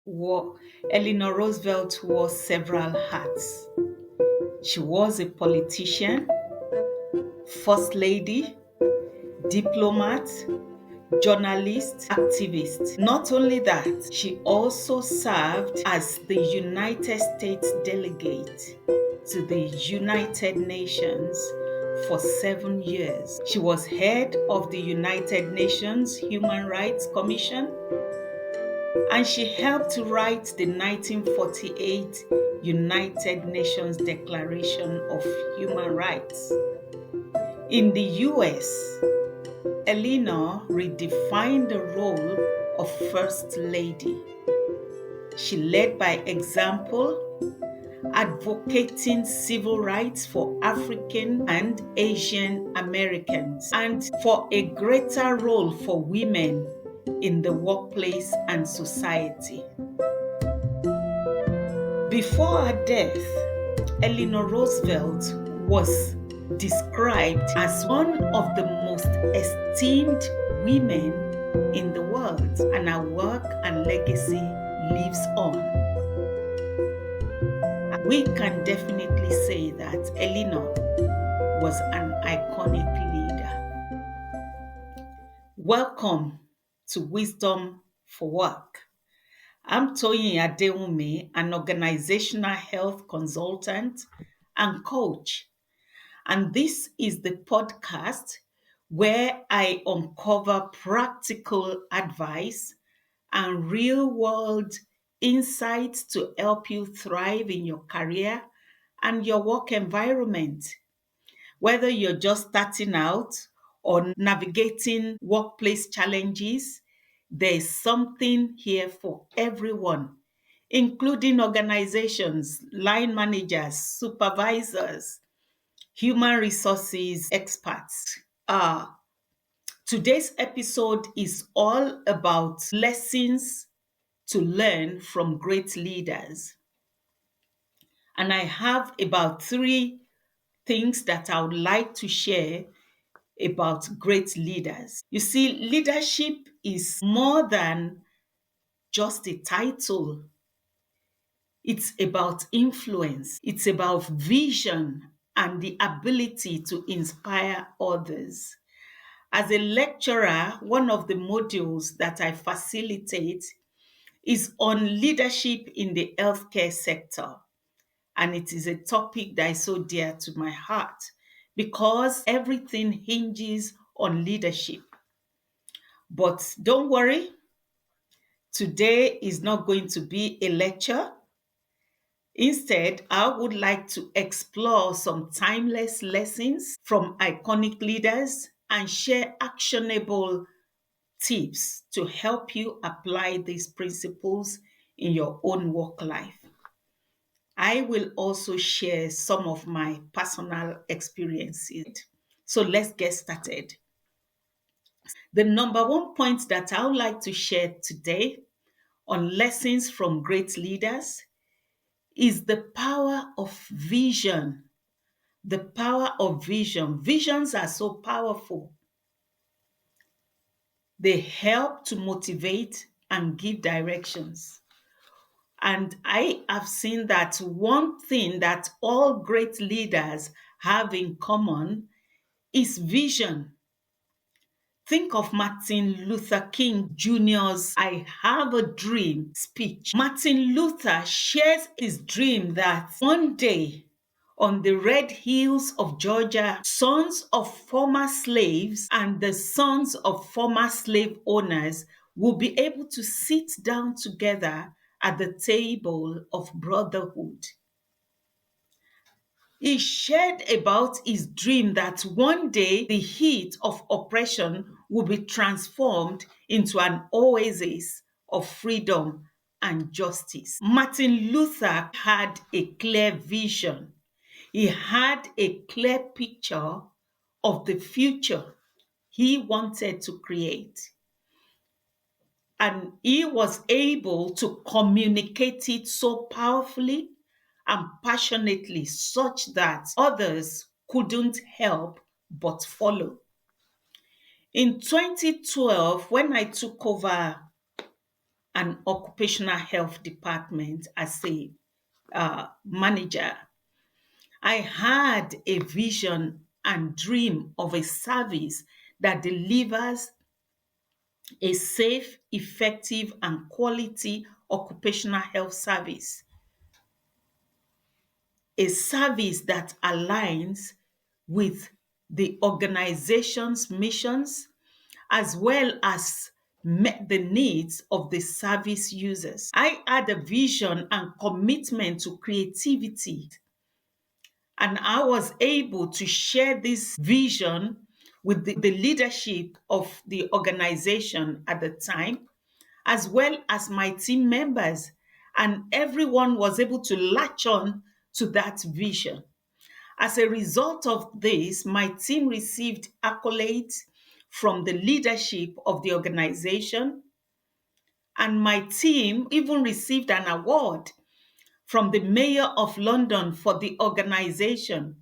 Wa- Eleanor Roosevelt wore several hats. She was a politician, first lady, diplomat, journalist, activist. Not only that, she also served as the United States delegate to the United Nations for 7 years. She was head of the United Nations Human Rights Commission, and she helped to write the 1948 United Nations Declaration of Human Rights. In the US, Eleanor redefined the role of First Lady. She led by example, advocating civil rights for African and Asian Americans and for a greater role for women in the workplace and society. Before her death, Eleanor Roosevelt was described as one of the most esteemed women in the world, and her work and legacy lives on. We can definitely say that Eleanor was an iconic leader. Welcome to Wisdom for Work. I'm Toyin Adewumi, an organizational health consultant and coach. And this is the podcast where I uncover practical advice and real world insights to help you thrive in your career and your work environment. Whether you're just starting out or navigating workplace challenges, there's something here for everyone, including organizations, line managers, supervisors, human resources experts. Today's episode is all about lessons to learn from great leaders. And I have about 3 things that I would like to share about great leaders. You see, leadership is more than just a title. It's about influence, it's about vision and the ability to inspire others. As a lecturer, one of the modules that I facilitate is on leadership in the healthcare sector. And it is a topic that is so dear to my heart because everything hinges on leadership. But don't worry, today is not going to be a lecture. Instead, I would like to explore some timeless lessons from iconic leaders and share actionable tips to help you apply these principles in your own work life. I will also share some of my personal experiences. So let's get started. The number one point that I would like to share today on lessons from great leaders is the power of vision. The power of vision. Visions are so powerful. They help to motivate and give directions. And I have seen that one thing that all great leaders have in common is vision. Think of Martin Luther King Jr.'s I Have a Dream speech. Martin Luther shares his dream that one day on the red hills of Georgia, sons of former slaves and the sons of former slave owners will be able to sit down together at the table of brotherhood. He shared about his dream that one day the heat of oppression will be transformed into an oasis of freedom and justice. Martin Luther had a clear vision. He had a clear picture of the future he wanted to create. And he was able to communicate it so powerfully and passionately, such that others couldn't help but follow. In 2012, when I took over an occupational health department as a manager. I had a vision and dream of a service that delivers a safe, effective, and quality occupational health service. A service that aligns with the organization's missions as well as met the needs of the service users. I had a vision and commitment to creativity, and I was able to share this vision with the leadership of the organization at the time, as well as my team members. And everyone was able to latch on to that vision. As a result of this, my team received accolades from the leadership of the organization, and my team even received an award from the Mayor of London for the organization.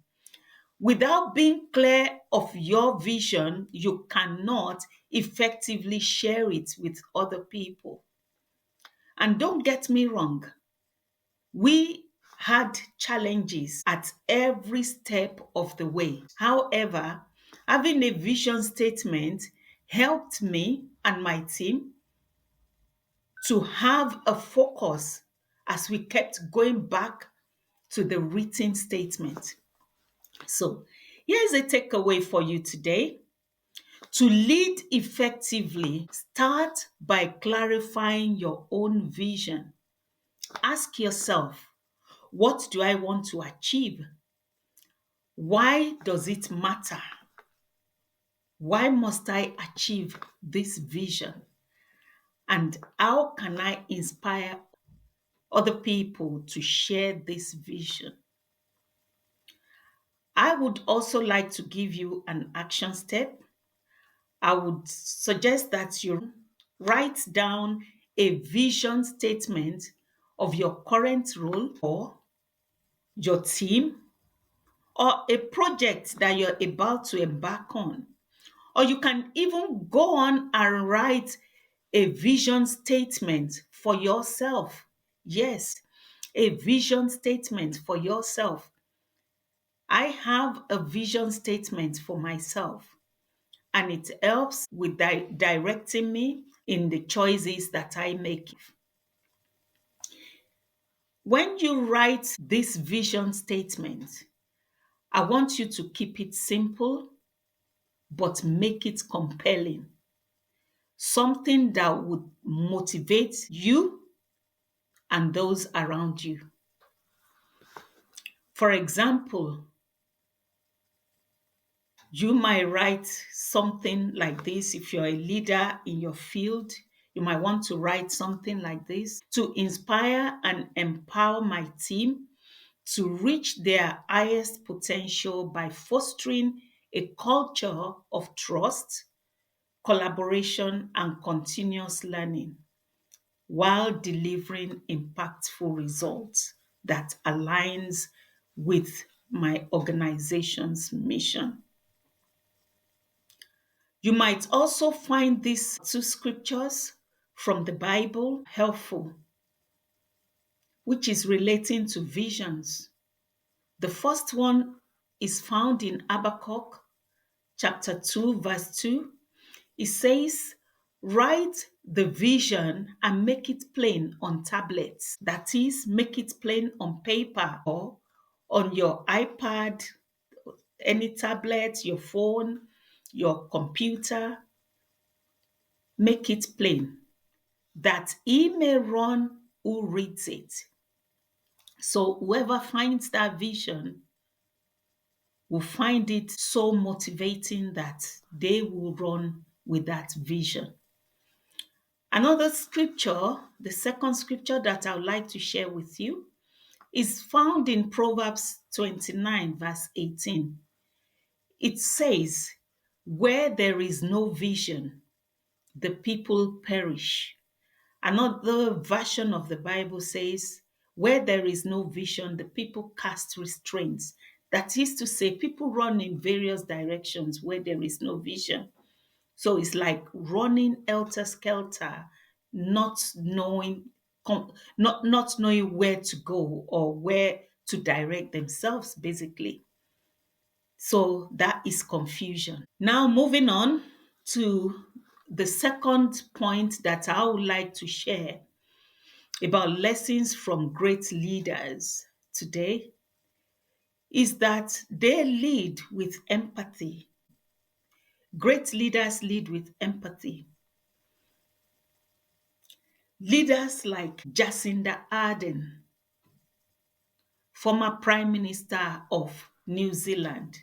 Without being clear of your vision, you cannot effectively share it with other people. And don't get me wrong, we had challenges at every step of the way. However, having a vision statement helped me and my team to have a focus as we kept going back to the written statement. So, here's a takeaway for you today. To lead effectively, start by clarifying your own vision. Ask yourself, what do I want to achieve? Why does it matter? Why must I achieve this vision? And how can I inspire other people to share this vision? I would also like to give you an action step. I would suggest that you write down a vision statement of your current role or your team or a project that you're about to embark on. Or you can even go on and write a vision statement for yourself. Yes, a vision statement for yourself. I have a vision statement for myself, and it helps with directing me in the choices that I make. When you write this vision statement, I want you to keep it simple, but make it compelling. Something that would motivate you and those around you. For example, you might write something like this. If you're a leader in your field, you might want to write something like this: to inspire and empower my team to reach their highest potential by fostering a culture of trust, collaboration, and continuous learning while delivering impactful results that aligns with my organization's mission. You might also find these two scriptures from the Bible helpful, which is relating to visions. The first one is found in Habakkuk chapter 2, verse 2. It says, write the vision and make it plain on tablets. That is, make it plain on paper or on your iPad, any tablet, your phone, your computer. Make it plain that he may run who reads it. So whoever finds that vision will find it so motivating that they will run with that vision. Another scripture, the second scripture that I would like to share with you, is found in Proverbs 29, verse 18. It says, where there is no vision, the people perish. Another version of the Bible says, where there is no vision, the people cast restraints. That is to say, people run in various directions where there is no vision. So it's like running helter skelter, not knowing not knowing where to go or where to direct themselves, basically. So that is confusion. Now, moving on to the second point that I would like to share about lessons from great leaders today is that they lead with empathy. Great leaders lead with empathy. Leaders like Jacinda Ardern, former Prime Minister of New Zealand,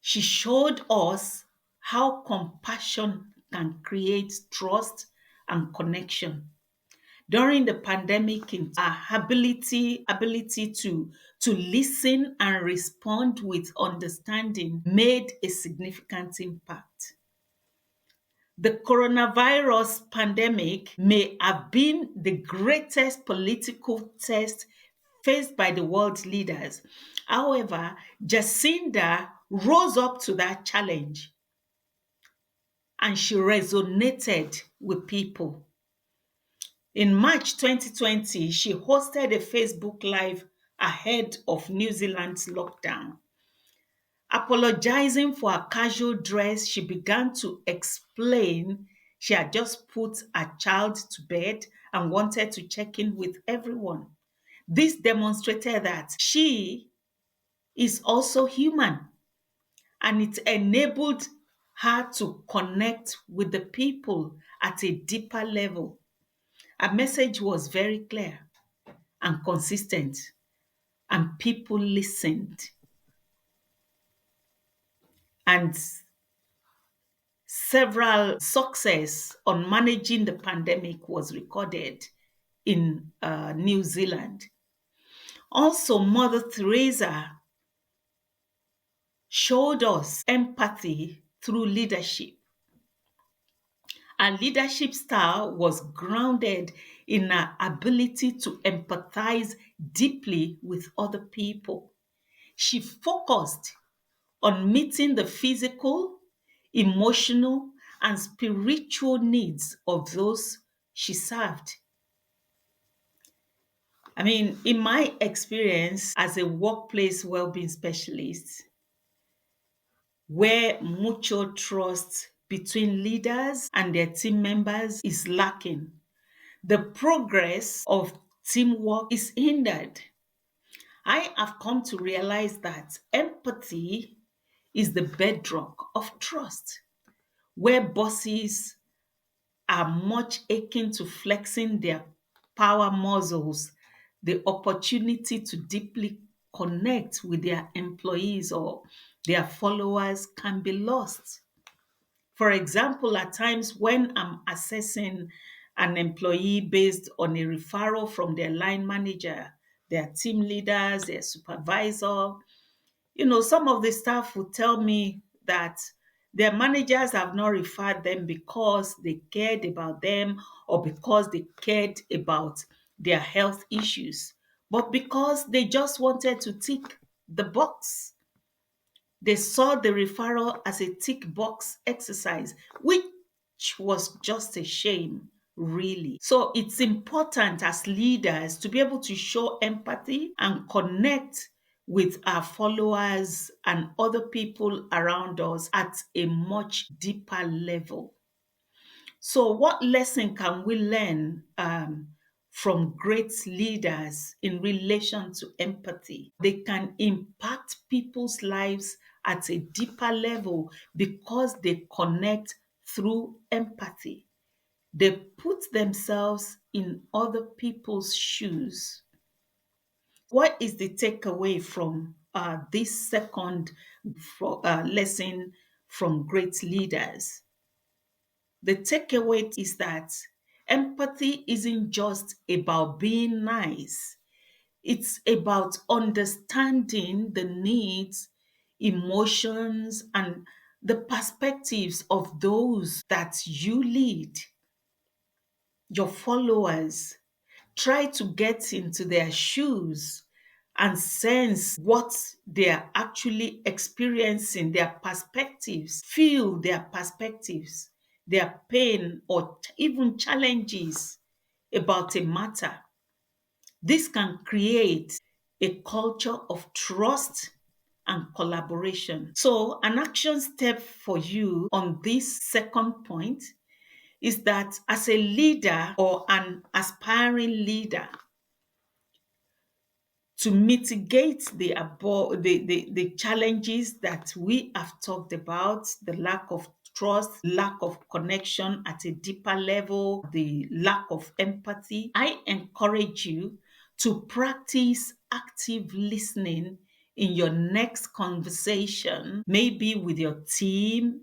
she showed us how compassion can create trust and connection. During the pandemic, our ability to listen and respond with understanding made a significant impact. The coronavirus pandemic may have been the greatest political test faced by the world's leaders. However, Jacinda rose up to that challenge and she resonated with people. In March 2020, she hosted a Facebook Live ahead of New Zealand's lockdown. Apologizing for her casual dress, she began to explain she had just put her child to bed and wanted to check in with everyone. This demonstrated that she is also human, and it enabled her to connect with the people at a deeper level. Her message was very clear and consistent, and people listened. And several success on managing the pandemic was recorded in New Zealand. Also, Mother Teresa showed us empathy through leadership. Her leadership style was grounded in her ability to empathize deeply with other people. She focused on meeting the physical, emotional, and spiritual needs of those she served. I mean, in my experience as a workplace well-being specialist, where mutual trust between leaders and their team members is lacking, the progress of teamwork is hindered. I have come to realize that empathy is the bedrock of trust, where bosses are much akin to flexing their power muscles, the opportunity to deeply connect with their employees or their followers can be lost. For example, at times when I'm assessing an employee based on a referral from their line manager, their team leaders, their supervisor, some of the staff would tell me that their managers have not referred them because they cared about them or because they cared about their health issues, but because they just wanted to tick the box. They saw the referral as a tick box exercise, which was just a shame, really. So it's important as leaders to be able to show empathy and connect with our followers and other people around us at a much deeper level. So, what lesson can we learn from great leaders in relation to empathy? They can impact people's lives at a deeper level because they connect through empathy. They put themselves in other people's shoes. What is the takeaway from this second lesson from great leaders? The takeaway is that empathy isn't just about being nice, it's about understanding the needs, emotions, and the perspectives of those that you lead, your followers. Try to get into their shoes and sense what they are actually experiencing, their perspectives, feel their perspectives. their pain or even challenges about a matter. This can create a culture of trust and collaboration. So, an action step for you on this second point is that as a leader or an aspiring leader, to mitigate the challenges that we have talked about, the lack of trust, lack of connection at a deeper level, the lack of empathy, I encourage you to practice active listening in your next conversation, maybe with your team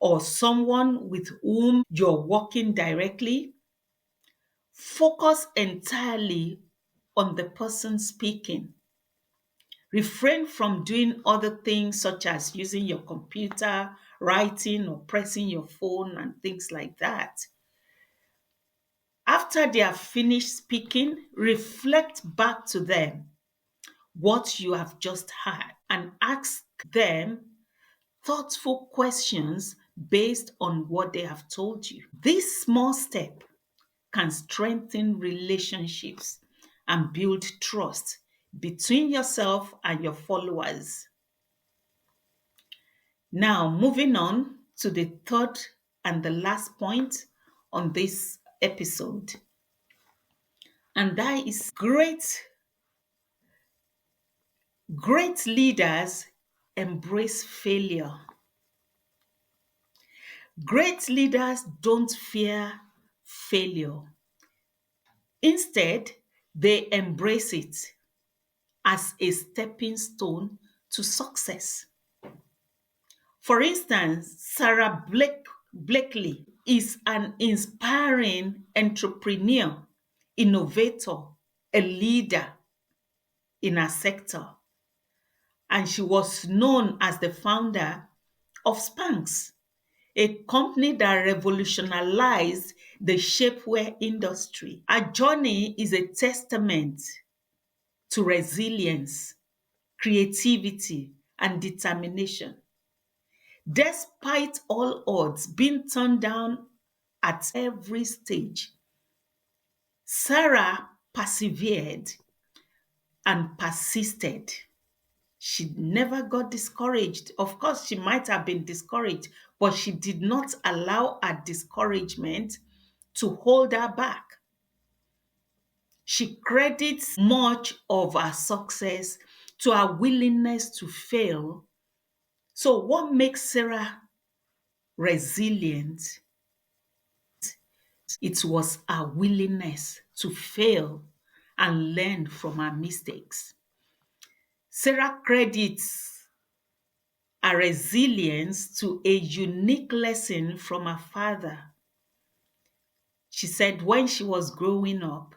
or someone with whom you're working directly. Focus entirely on the person speaking. Refrain from doing other things such as using your computer, writing, or pressing your phone and things like that. After they have finished speaking, reflect back to them what you have just heard and ask them thoughtful questions based on what they have told you. This small step can strengthen relationships and build trust between yourself and your followers. Now, moving on to the third and the last point on this episode, and that is great leaders embrace failure. Great leaders don't fear failure. Instead, they embrace it as a stepping stone to success. For instance, Blakely is an inspiring entrepreneur, innovator, a leader in her sector, and she was known as the founder of Spanx, a company that revolutionized the shapewear industry. Her journey is a testament to resilience, creativity, and determination. Despite all odds being turned down at every stage, Sarah persevered and persisted. She never got discouraged. Of course, she might have been discouraged, but she did not allow her discouragement to hold her back. She credits much of her success to her willingness to fail. So, what makes Sarah resilient? It was her willingness to fail and learn from her mistakes. Sarah credits her resilience to a unique lesson from her father. She said when she was growing up,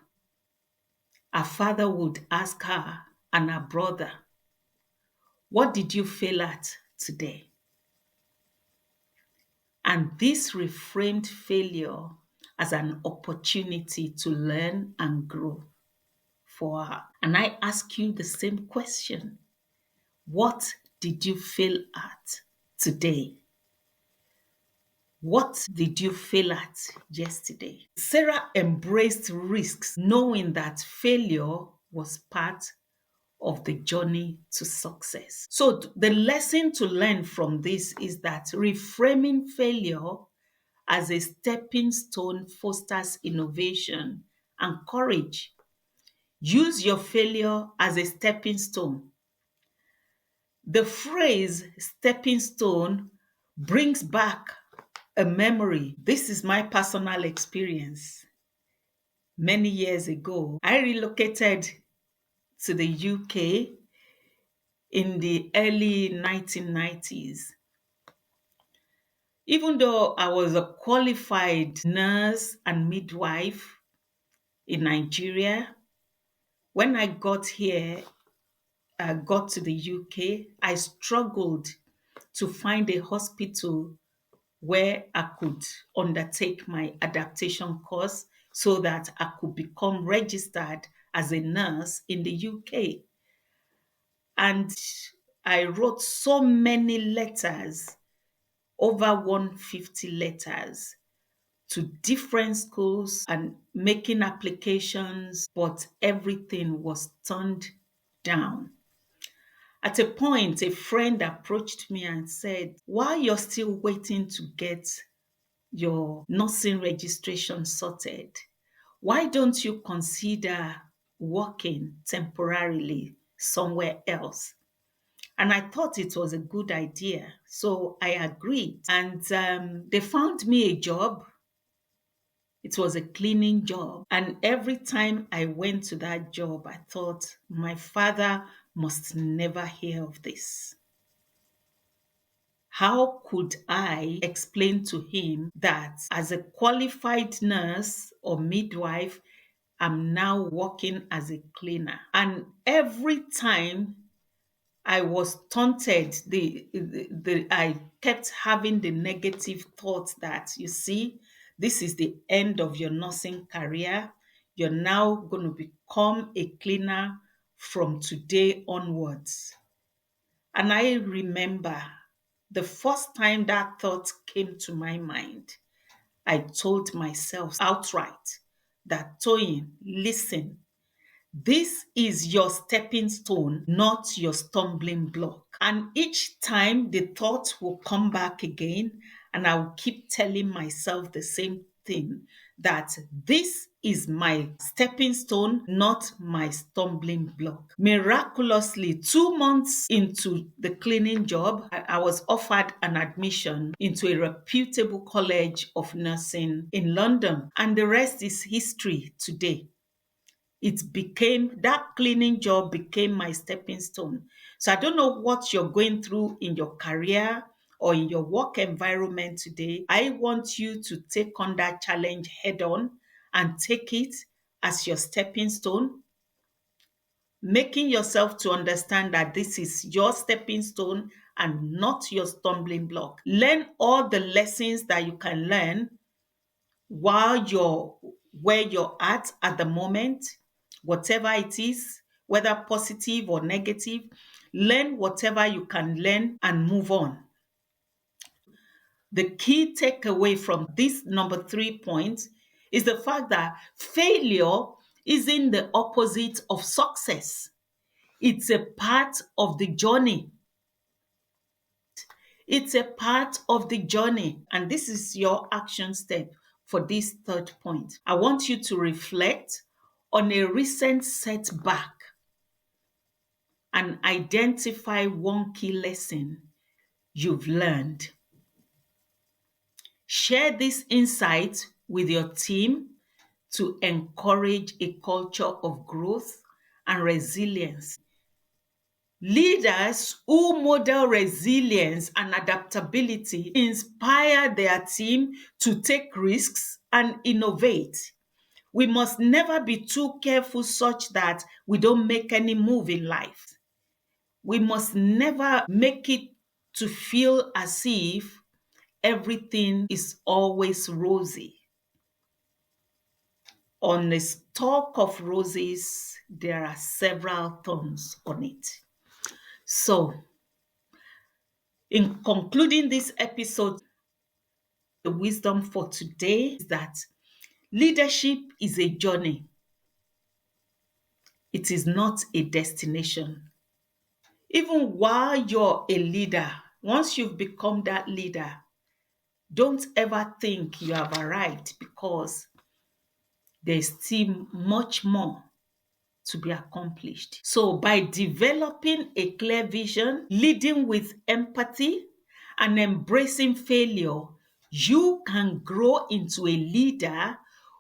her father would ask her and her brother, "What did you fail at today?" And this reframed failure as an opportunity to learn and grow for her. And I ask you the same question. What did you fail at today? What did you fail at yesterday? Sarah embraced risks, knowing that failure was part of the journey to success. So, the lesson to learn from this is that reframing failure as a stepping stone fosters innovation and courage. Use your failure as a stepping stone. The phrase stepping stone brings back a memory. This is my personal experience. Many years ago, I relocated to the UK in the early 1990s. Even though I was a qualified nurse and midwife in Nigeria, when I got here, I got to the UK, I struggled to find a hospital where I could undertake my adaptation course so that I could become registered as a nurse in the UK. And I wrote so many letters, over 150 letters, to different schools and making applications, but everything was turned down. At a point, a friend approached me and said, while you're still waiting to get your nursing registration sorted, why don't you consider working temporarily somewhere else? And I thought it was a good idea. So I agreed. And they found me a job. It was a cleaning job. And every time I went to that job, I thought, my father must never hear of this. How could I explain to him that as a qualified nurse or midwife, I'm now working as a cleaner? And every time I was taunted, I kept having the negative thoughts that, you see, this is the end of your nursing career. You're now going to become a cleaner from today onwards. And I remember the first time that thought came to my mind, I told myself outright that, Toyin, listen, this is your stepping stone, not your stumbling block. And each time the thought will come back again, and I will keep telling myself the same thing, that this is my stepping stone, not my stumbling block. Miraculously, 2 months into the cleaning job, I was offered an admission into a reputable college of nursing in London. And the rest is history today. That cleaning job became my stepping stone. So I don't know what you're going through in your career or in your work environment today. I want you to take on that challenge head on and take it as your stepping stone, making yourself to understand that this is your stepping stone and not your stumbling block. Learn all the lessons that you can learn while you're where you're at the moment, whatever it is, whether positive or negative, learn whatever you can learn and move on. The key takeaway from this number 3 point is the fact that failure isn't the opposite of success. It's a part of the journey. It's a part of the journey. And this is your action step for this third point. I want you to reflect on a recent setback and identify one key lesson you've learned. Share this insight with your team to encourage a culture of growth and resilience. Leaders who model resilience and adaptability inspire their team to take risks and innovate. We must never be too careful such that we don't make any move in life. We must never make it to feel as if everything is always rosy. On a stalk of roses, there are several thorns on it. So, in concluding this episode, the wisdom for today is that leadership is a journey. It is not a destination. Even while you're a leader, once you've become that leader, don't ever think you have arrived, because there's still much more to be accomplished. So by developing a clear vision, leading with empathy, and embracing failure, you can grow into a leader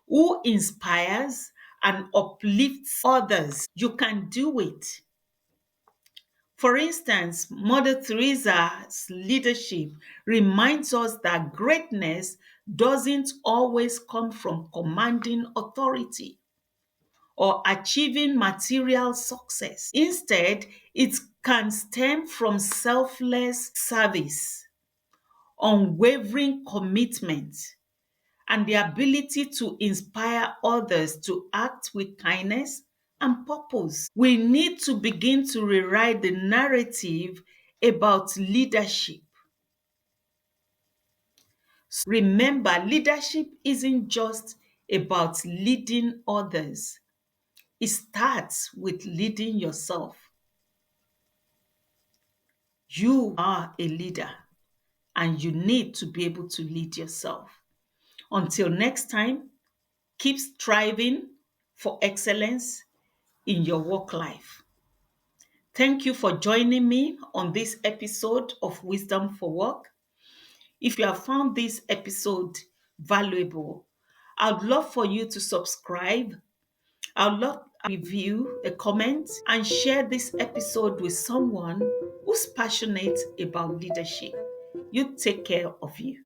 who inspires and uplifts others. You can do it. For instance, Mother Teresa's leadership reminds us that greatness doesn't always come from commanding authority or achieving material success. Instead, it can stem from selfless service, unwavering commitment, and the ability to inspire others to act with kindness and purpose. We need to begin to rewrite the narrative about leadership Remember, leadership isn't just about leading others, it starts with leading yourself. You are a leader and you need to be able to lead yourself. Until next time, keep striving for excellence in your work life. Thank you for joining me on this episode of Wisdom for Work. If you have found this episode valuable, I'd love for you to subscribe. I'd love a review, a comment, and share this episode with someone who's passionate about leadership. You take care of you.